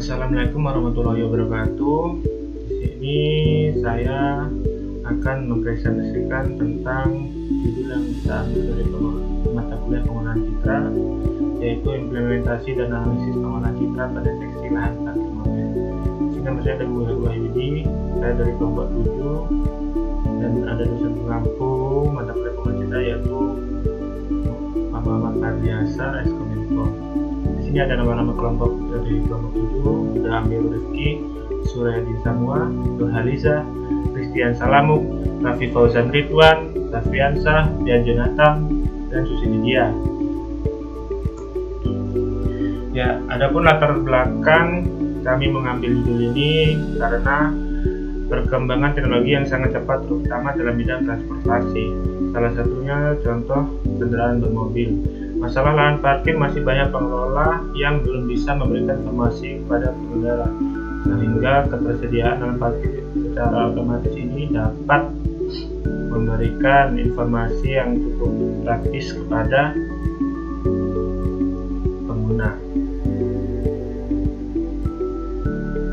Assalamualaikum warahmatullahi wabarakatuh. Di sini saya akan mempresentasikan tentang judul yang kita ambil dari mata kuliah pengolahan citra, yaitu implementasi dan analisis pengolahan citra pada seksi lahan parkir mobil. Di sini nama saya ada Bu Wahyudi, saya dari kelompok 7 dan ada dosen pengampu mata kuliah pengolahan citra yaitu Pak Muhammad Fardiasa Eskominfo. Di sini ada nama-nama kelompok dari kelompok 7, ada Amir Rizky, Suryadin Samua, Nurhaliza, Christian Salamuk, Raffi Fauzan Ridwan, Safiansah, Dian Jonathan, dan Susi Lydia. Ya, adapun latar belakang kami mengambil judul ini karena perkembangan teknologi yang sangat cepat, terutama dalam bidang transportasi. Salah satunya contoh kendaraan bermobil. Masalah lahan parkir masih banyak pengelola yang belum bisa memberikan informasi kepada pengendara, sehingga ketersediaan lahan parkir secara otomatis ini dapat memberikan informasi yang cukup praktis kepada pengguna.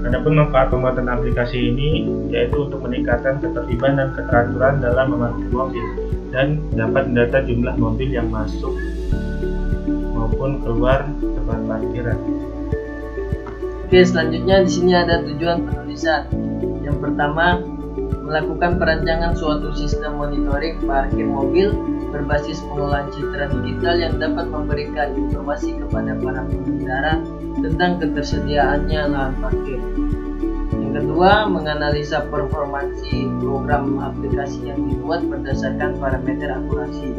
Adapun manfaat pembuatan aplikasi ini yaitu untuk meningkatkan ketertiban dan keteraturan dalam memarkir mobil dan dapat mendata jumlah mobil yang masuk maupun keluar tempat parkiran. Oke, selanjutnya di sini ada tujuan penulisan. Yang pertama, melakukan perancangan suatu sistem monitoring parkir mobil berbasis pengolahan citra digital yang dapat memberikan informasi kepada para pengendara tentang ketersediaannya lahan parkir. Yang kedua, menganalisa performansi program aplikasi yang dibuat berdasarkan parameter akurasi.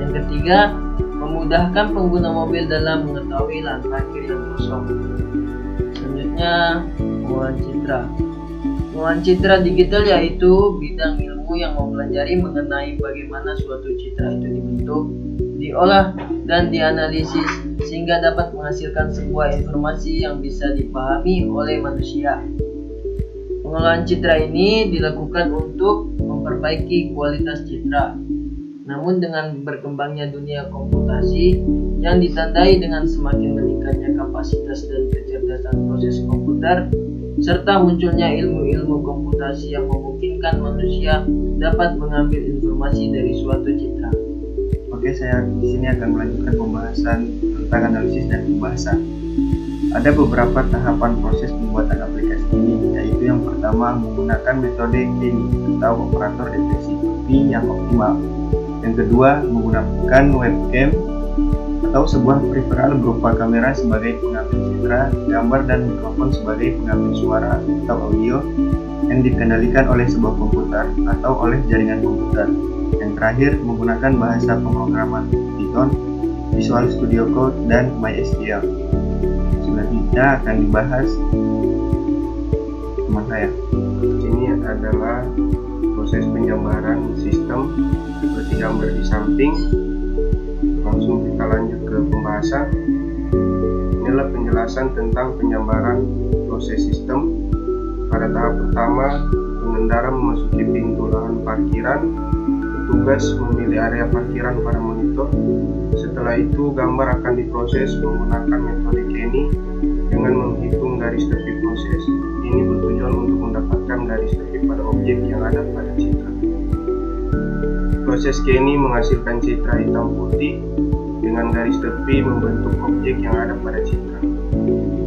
Yang ketiga, memudahkan pengguna mobil dalam mengetahui lahan parkir yang kosong. Selanjutnya, pengolahan citra. Pengolahan citra digital yaitu bidang ilmu yang mempelajari mengenai bagaimana suatu citra itu dibentuk, diolah, dan dianalisis sehingga dapat menghasilkan sebuah informasi yang bisa dipahami oleh manusia. Pengolahan citra ini dilakukan untuk memperbaiki kualitas citra. Namun dengan berkembangnya dunia komputasi yang ditandai dengan semakin meningkatnya kapasitas dan kecerdasan proses komputer serta munculnya ilmu-ilmu komputasi yang memungkinkan manusia dapat mengambil informasi dari suatu citra. Oke, saya di sini akan melanjutkan pembahasan tentang analisis dan pembahasan. Ada beberapa tahapan proses pembuatan aplikasi ini, yaitu yang pertama menggunakan metode KENI atau operator deteksi tepi yang optimal. Yang kedua, menggunakan webcam atau sebuah peripheral berupa kamera sebagai pengambil citra, gambar, dan mikrofon sebagai pengambil suara atau audio yang dikendalikan oleh sebuah komputer atau oleh jaringan komputer. Yang terakhir, menggunakan bahasa pemrograman Python, Visual Studio Code, dan MySQL. Selanjutnya akan dibahas teman saya. Ini adalah proses penjabaran sistem seperti gambar di samping. Langsung kita lanjut ke pembahasan. Inilah penjelasan tentang penjabaran proses sistem. Pada tahap pertama, pengendara memasuki pintu lahan parkiran. Petugas memilih area parkiran pada monitor. Setelah itu, gambar akan diproses menggunakan metode KENI dengan menghitung garis tepi proses. Ini bertujuan untuk mendapatkan garis tepi pada objek yang ada pada citra. Proses KENI menghasilkan citra hitam putih dengan garis tepi membentuk objek yang ada pada citra.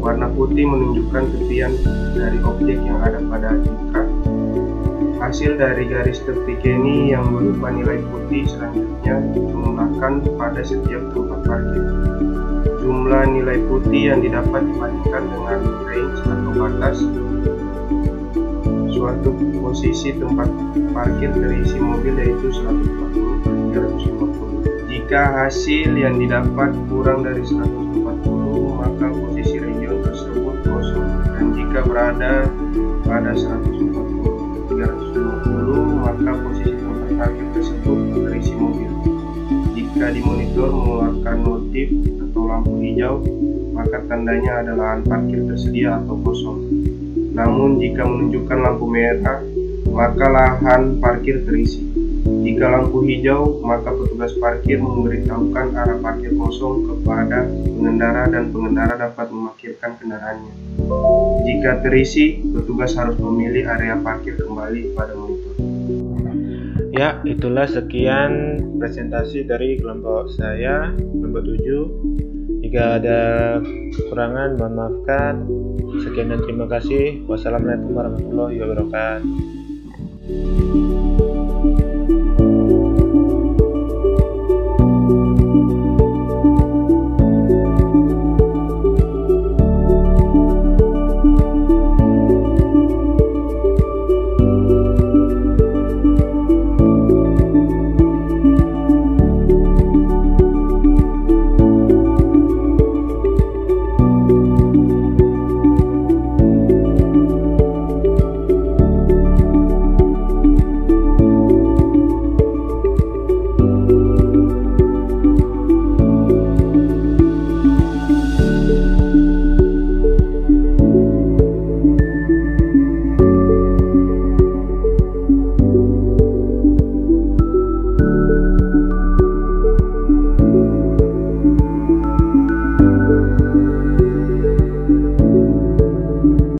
Warna putih menunjukkan tepian dari objek yang ada pada citra. Hasil dari garis tepi KENI yang berupa nilai putih selanjutnya dijumlahkan pada setiap tempat parkir. Jumlah nilai putih yang didapat dibandingkan dengan range atau batas suatu posisi tempat parkir terisi mobil yaitu 140/350. Jika hasil yang didapat kurang dari 140, maka posisi region tersebut kosong, dan jika berada pada 140/350, maka posisi tempat parkir tersebut terisi mobil. Jika di monitor mengeluarkan notif atau lampu hijau, maka tandanya adalah lahan parkir tersedia atau kosong. Namun jika menunjukkan lampu merah, maka lahan parkir terisi. Jika lampu hijau, maka petugas parkir memberitahukan arah parkir kosong kepada pengendara dan pengendara dapat memarkirkan kendaraannya. Jika terisi, petugas harus memilih area parkir kembali pada monitor. Ya, itulah sekian presentasi dari kelompok saya, kelompok 7. Jika ada kekurangan, mohon maafkan. Sekian dan terima kasih. Wassalamualaikum warahmatullahi wabarakatuh.